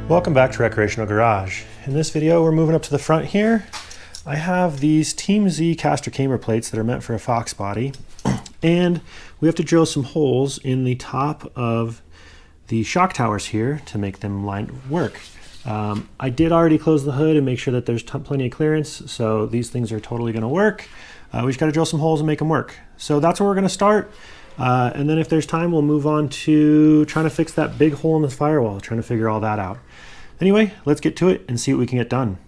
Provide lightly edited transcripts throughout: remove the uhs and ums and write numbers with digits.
Welcome back to Recreational Garage. In this video, we're moving up to the front here. I have these Team Z caster camber plates that are meant for a Fox body, and we have to drill some holes in the top of the shock towers here to make them work. I did already close the hood and make sure that there's plenty of clearance, so these things are totally going to work. We just got to drill some holes and make them work. So that's where we're going to start. And then if there's time, we'll move on to trying to fix that big hole in the firewall, trying to figure all that out. Anyway, let's get to it and see what we can get done.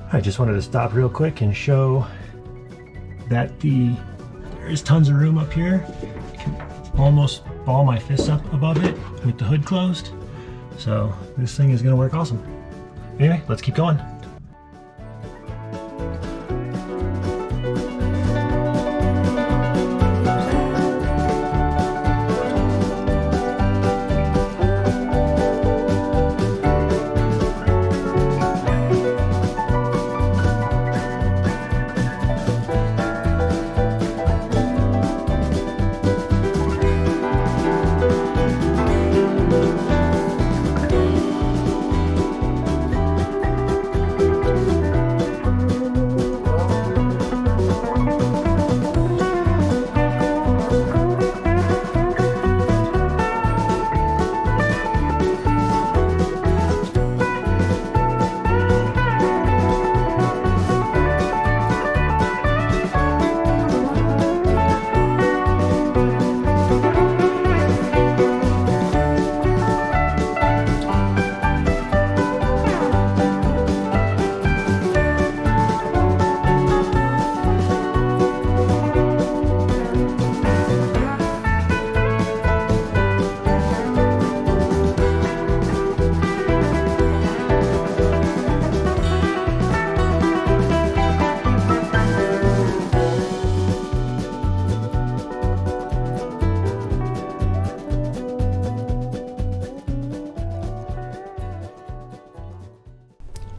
I just wanted to stop real quick and show that there is tons of room up here. I can almost ball my fists up above it with the hood closed. So this thing is going to work awesome. Anyway, let's keep going.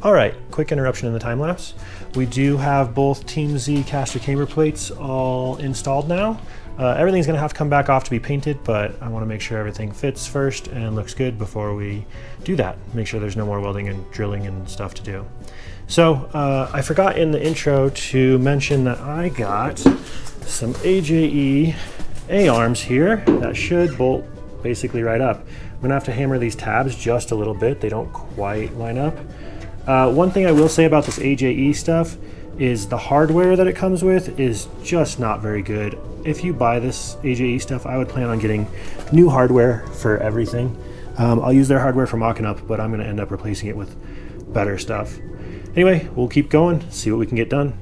All right, quick interruption in the time lapse. We do have both Team Z caster camber plates all installed now. Everything's gonna have to come back off to be painted, but I wanna make sure everything fits first and looks good before we do that. Make sure there's no more welding and drilling and stuff to do. So I forgot in the intro to mention that I got some AJE A-arms here that should bolt basically right up. I'm gonna have to hammer these tabs just a little bit. They don't quite line up. One thing I will say about this AJE stuff is the hardware that it comes with is just not very good. If you buy this AJE stuff, I would plan on getting new hardware for everything. I'll use their hardware for mocking up, but I'm gonna end up replacing it with better stuff. Anyway, we'll keep going, see what we can get done.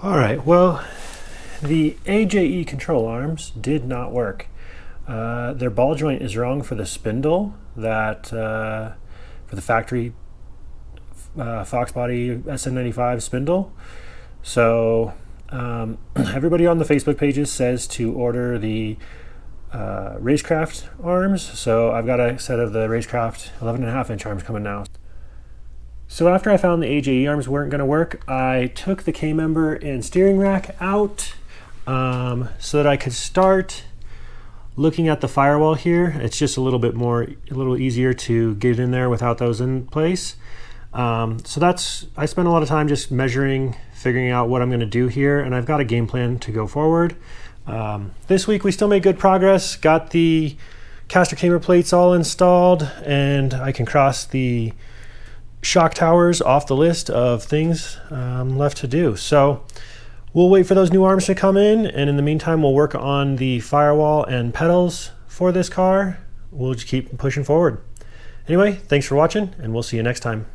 All right, well, the AJE control arms did not work. Their ball joint is wrong for the spindle that for the factory Fox Body SM95 spindle. So everybody on the Facebook pages says to order the Racecraft arms. So I've got a set of the Racecraft 11.5-inch arms coming now. So after I found the AJE arms weren't going to work, I took the Camber and steering rack out so that I could start looking at the firewall here. It's just a little easier to get in there without those in place. I spent a lot of time just measuring, figuring out what I'm going to do here, and I've got a game plan to go forward. This week we still made good progress, got the caster camber plates all installed, and I can cross the shock towers off the list of things left to do. So we'll wait for those new arms to come in, and in the meantime we'll work on the firewall and pedals for this car. We'll just keep pushing forward. Anyway, thanks for watching, and we'll see you next time.